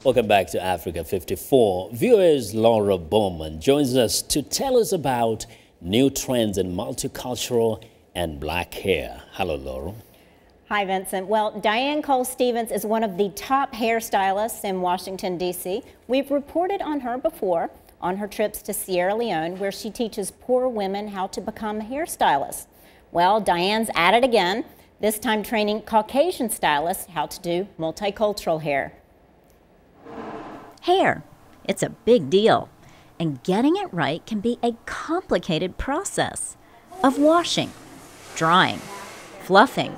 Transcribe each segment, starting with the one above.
Welcome back to Africa 54. Viewers, Laurel Bowman joins us to tell us about new trends in multicultural and black hair. Hello, Laurel. Hi, Vincent. Well, Diane Cole Stevens is one of the top hairstylists in Washington, D.C. We've reported on her before on her trips to Sierra Leone, where she teaches poor women how to become hairstylists. Well, Diane's at it again, this time training Caucasian stylists how to do multicultural hair. Hair, it's a big deal, and getting it right can be a complicated process of washing, drying, fluffing,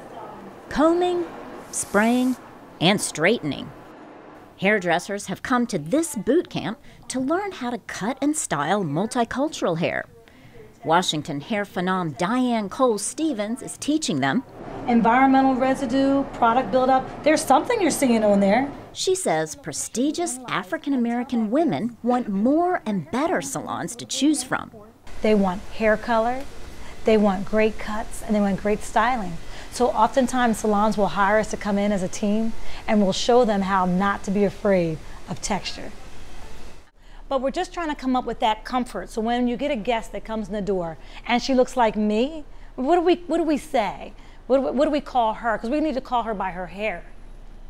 combing, spraying, and straightening. Hairdressers have come to this boot camp to learn how to cut and style multicultural hair. Washington hair phenom Diane Cole Stevens is teaching them. Environmental residue, product buildup, there's something you're seeing on there. She says prestigious African-American women want more and better salons to choose from. They want hair color, they want great cuts, and they want great styling. So oftentimes salons will hire us to come in as a team and we'll show them how not to be afraid of texture. But we're just trying to come up with that comfort. So when you get a guest that comes in the door and she looks like me, what do we say? What do we call her? Because we need to call her by her hair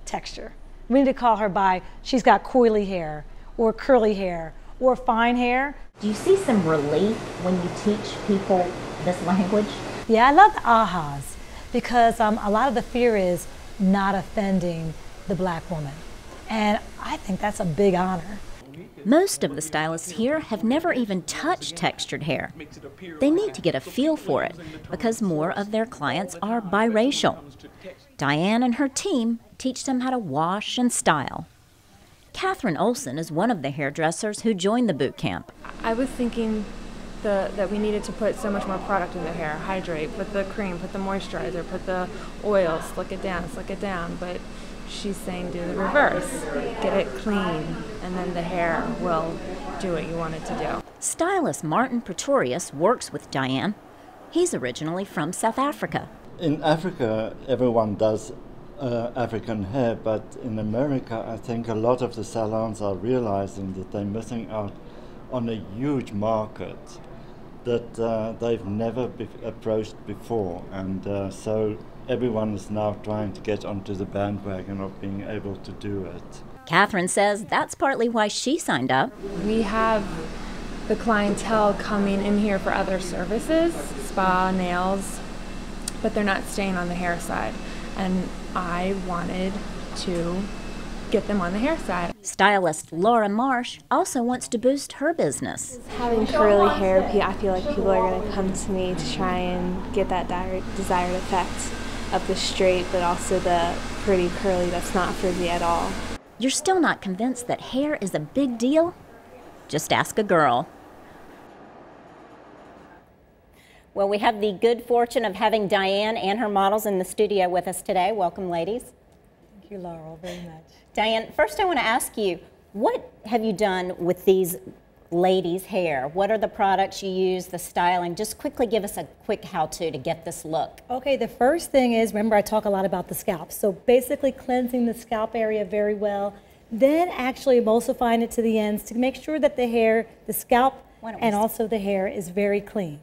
texture. We need to call her by she's got coily hair or curly hair or fine hair. Do you see some relief when you teach people this language? Yeah, I love the ahas because a lot of the fear is not offending the black woman. And I think that's a big honor. Most of the stylists here have never even touched textured hair. They need to get a feel for it because more of their clients are biracial. Diane and her team teach them how to wash and style. KATHRYN OLSEN is one of the hairdressers who joined the boot camp. I was thinking that we needed to put so much more product in their hair, hydrate, put the cream, put the moisturizer, put the oil, slick it down, but she's saying do the reverse, get it clean, and then the hair will do what you want it to do. Stylist PRETORIUS works with Diane. He's originally from South Africa. In Africa, everyone does African hair, but in America, I think a lot of the salons are realizing that they're missing out on a huge market that they've never approached before, and so everyone is now trying to get onto the bandwagon of being able to do it. KATHRYN says that's partly why she signed up. We have the clientele coming in here for other services, spa, nails, but they're not staying on the hair side. And I wanted to get them on the hair side. Stylist Laura MARSH also wants to boost her business. Having curly hair, I feel like people are going to come to me to try and get that desired effect of the straight, but also the pretty curly that's not frizzy at all. You're still not convinced that hair is a big deal? Just ask a girl. Well, we have the good fortune of having Diane and her models in the studio with us today. Welcome, ladies. Thank you, Laurel, very much. Diane, first I want to ask you, what have you done with these ladies' hair? What are the products you use, the styling? Just quickly give us a quick how-to to get this look. Okay, the first thing is, remember I talk a lot about the scalp. So basically cleansing the scalp area very well, then actually emulsifying it to the ends to make sure that the hair, the scalp, and also the hair is very clean.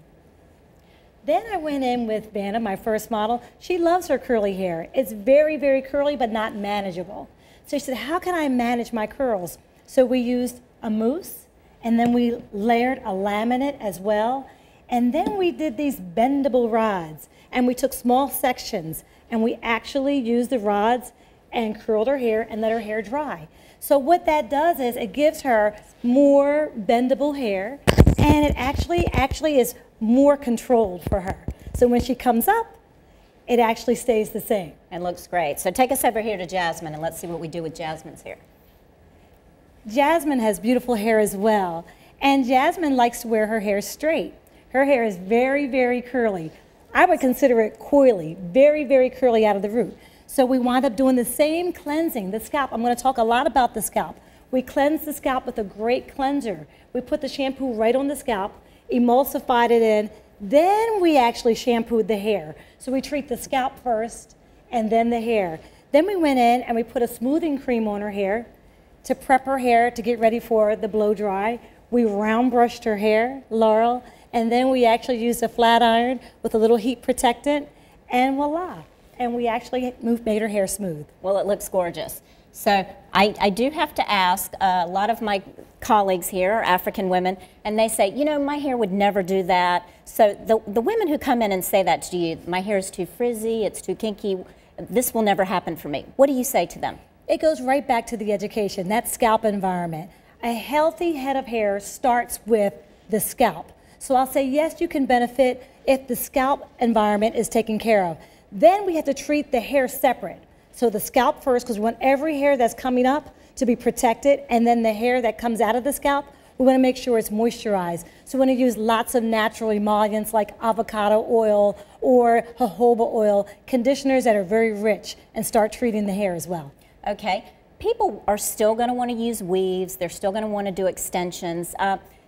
Then I went in with Vanna, my first model. She loves her curly hair. It's very, very curly, but not manageable. So she said, how can I manage my curls? So we used a mousse, and then we layered a laminate as well. And then we did these bendable rods, and we took small sections, and we actually used the rods and curled her hair and let her hair dry. So what that does is it gives her more bendable hair, and it actually is more controlled for her. So when she comes up, it actually stays the same. And looks great. So take us over here to Jasmine and let's see what we do with Jasmine's hair. Jasmine has beautiful hair as well. And Jasmine likes to wear her hair straight. Her hair is very, very curly. I would consider it coily, very, very curly out of the root. So we wind up doing the same cleansing, the scalp. I'm going to talk a lot about the scalp. We cleanse the scalp with a great cleanser. We put the shampoo right on the scalp, emulsified it in, then we actually shampooed the hair. So we treat the scalp first and then the hair. Then we went in and we put a smoothing cream on her hair, to prep her hair to get ready for the blow dry. We round brushed her hair, Laurel, and then we actually used a flat iron with a little heat protectant, and voila. And we actually made her hair smooth. Well, it looks gorgeous. So I do have to ask, a lot of my colleagues here are African women, and they say, you know, my hair would never do that. So the women who come in and say that to you, my hair is too frizzy, it's too kinky, this will never happen for me. What do you say to them? It goes right back to the education, that scalp environment. A healthy head of hair starts with the scalp. So I'll say, yes, you can benefit if the scalp environment is taken care of. Then we have to treat the hair separate. So the scalp first, because we want every hair that's coming up to be protected, and then the hair that comes out of the scalp, we want to make sure it's moisturized. So we want to use lots of natural emollients like avocado oil or jojoba oil, conditioners that are very rich, and start treating the hair as well. Okay, people are still going to want to use weaves, they're still going to want to do extensions.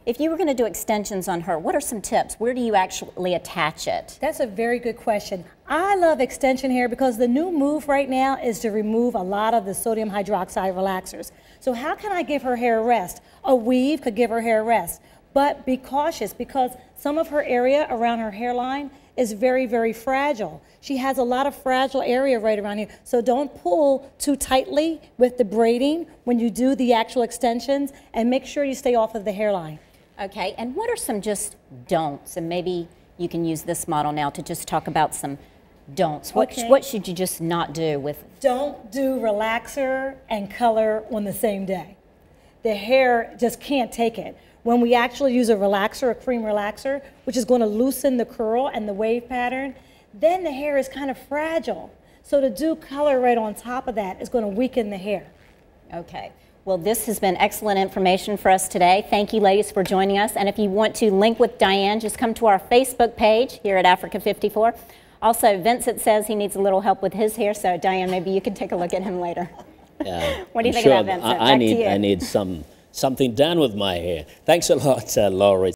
If you were going to do extensions on her, what are some tips? Where do you actually attach it? That's a very good question. I love extension hair because the new move right now is to remove a lot of the sodium hydroxide relaxers. So how can I give her hair rest? A weave could give her hair rest, but be cautious because some of her area around her hairline is very, very fragile. She has a lot of fragile area right around here, so don't pull too tightly with the braiding when you do the actual extensions, and make sure you stay off of the hairline. Okay, and what are some just don'ts? And maybe you can use this model now to just talk about some don'ts. What should you just not do with? Don't do relaxer and color on the same day. The hair just can't take it. When we actually use a relaxer, a cream relaxer, which is going to loosen the curl and the wave pattern, then the hair is kind of fragile. So to do color right on top of that is going to weaken the hair. Okay. Well, this has been excellent information for us today. Thank you, ladies, for joining us. And if you want to link with Diane, just come to our Facebook page here at Africa 54. Also, Vincent says he needs a little help with his hair, so Diane, maybe you can take a look at him later. Yeah, what do you think about Vincent? I need something done with my hair. Thanks a lot, Laurel.